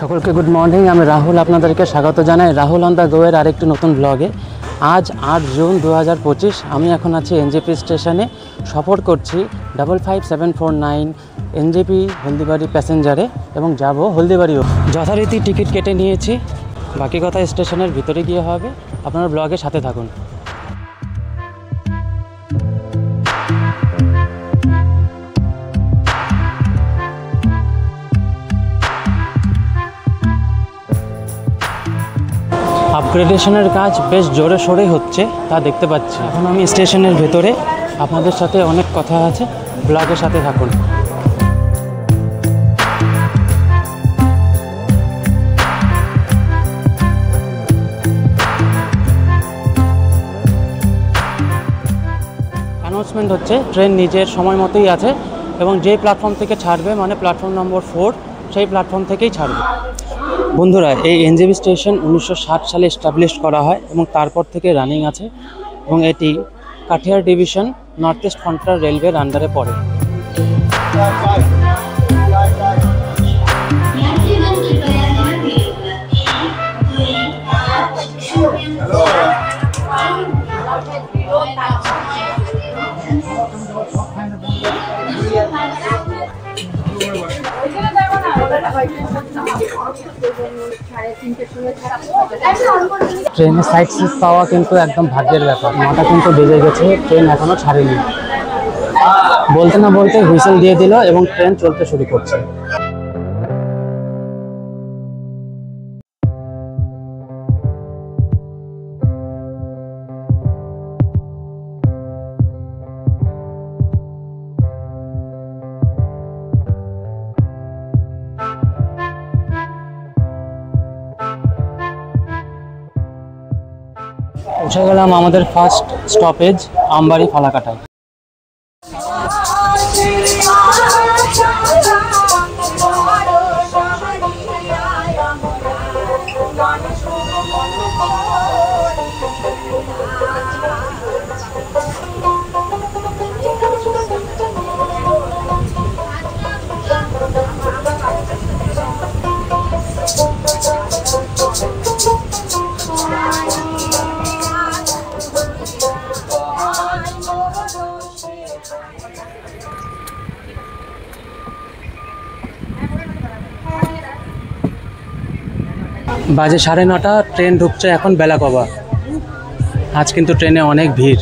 সকলকে good morning. আমি রাহুল আপনাদেরকে স্বাগত জানাই রাহুল অন দ্য গোয়ের আরেকটি নতুন ব্লগে। আজ 8 জুন 2025। আমি এখন আছি এনজেপি স্টেশনে, সফর করছি 55749 এনজেপি হলদিবাড়ি প্যাসেঞ্জারে এবং যাব হলদিবাড়িও। যথারীতি টিকিট কেটে নিয়েছি, বাকি কথা স্টেশনের ভিতরে গিয়ে হবে। আপনারা ব্লগের সাথে থাকুন। আপগ্রেডেশনের কাজ বেশ জোরে সোরে হচ্ছে, তা দেখতে পাচ্ছি। এখন আমি স্টেশনের ভেতরে, আপনাদের সাথে অনেক কথা আছে, ব্লগের সাথে থাকুন। অ্যানাউন্সমেন্ট হচ্ছে ট্রেন নিজের সময় মতোই আছে এবং যেই প্ল্যাটফর্ম থেকে ছাড়বে, মানে প্ল্যাটফর্ম নম্বর 4, সেই প্ল্যাটফর্ম থেকেই ছাড়বে। বন্ধুরা, এই এনজেপি স্টেশন 1960 সালে এস্টাবলিশ করা হয় এবং তারপর থেকে রানিং আছে এবং এটি Katihar division north east frontier রেলওয়ের আন্ডারে পড়ে। ট্রেনে সাইড সিট পাওয়া কিন্তু একদম ভাগ্যের ব্যাপার। 9টা কিন্তু বেজে গেছে, ট্রেন এখনো ছাড়েনি। বলতে না বলতে হুইসেল দিয়ে দিল এবং ট্রেন চলতে শুরু করছে। পৌঁছে গেলাম আমাদের ফার্স্ট স্টপেজ আমবাড়ি ফালাকাটায়। বাজে 9:30, ট্রেন ঢুকছে এখন বেলাকবা। আজ কিন্তু ট্রেনে অনেক ভিড়।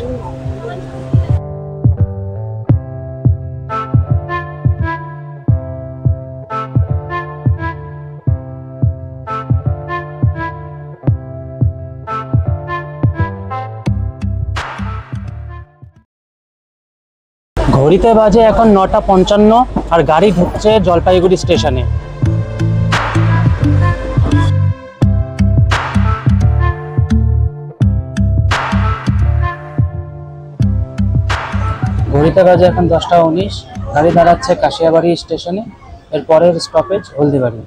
ঘড়িতে বাজে এখন 9:55 আর গাড়ি ঢুকছে জলপাইগুড়ি স্টেশনে। ঘড়িতে বাজে এখন 10:19, গাড়ি দাঁড়াচ্ছে কাশিয়াবাড়ি স্টেশনে। এর পরের স্টপেজ হলদিবাড়ি।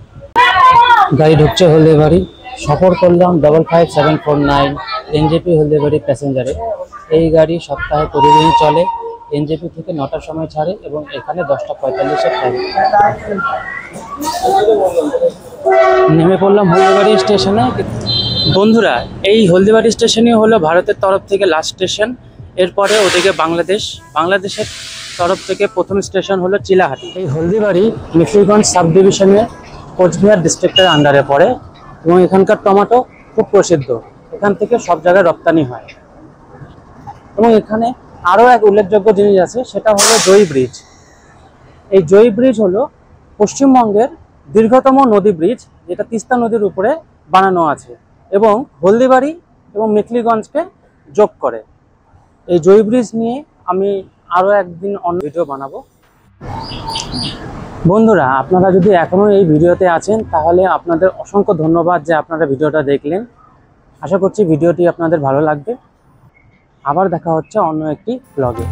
গাড়ি ঢুকছে হলদিবাড়ি। সফর করলাম 55749 এনজেপি হলদিবাড়ি প্যাসেঞ্জারে। এই গাড়ি সপ্তাহে প্রতিদিন চলে। এনজেপি থেকে 9টার সময় ছাড়ে এবং এখানে 10:45-এ থাকে। নেমে পড়লাম হলদিবাড়ি স্টেশনে। বন্ধুরা, এই হলদিবাড়ি স্টেশনই হলো ভারতের তরফ থেকে লাস্ট স্টেশন। এরপরে ওদিকে বাংলাদেশের তরফ থেকে প্রথম স্টেশন হলো চিলাহাটি। এই হলদিবাড়ি মেখলিগঞ্জ সাব ডিভিশনের কোচবিহার ডিস্ট্রিক্টের আন্ডারে পড়ে এবং এখানকার টমেটো খুব প্রসিদ্ধ। এখান থেকে সব জায়গায় রপ্তানি হয় এবং এখানে আরও এক উল্লেখযোগ্য জিনিস আছে, সেটা হলো জয়ী ব্রিজ। এই জয়ী ব্রিজ হলো পশ্চিমবঙ্গের দীর্ঘতম নদী ব্রিজ, যেটা তিস্তা নদীর উপরে বানানো আছে এবং হলদিবাড়ি এবং মেখলিগঞ্জকে যোগ করে। এই জয়ী ব্রিজ নিয়ে আমি আরও একদিন অন্য ভিডিও বানাবো। বন্ধুরা, আপনারা যদি এখনও এই ভিডিওতে আছেন তাহলে আপনাদের অসংখ্য ধন্যবাদ যে আপনারা ভিডিওটা দেখলেন। আশা করছি ভিডিওটি আপনাদের ভালো লাগবে। আবার দেখা হচ্ছে অন্য একটি ব্লগে।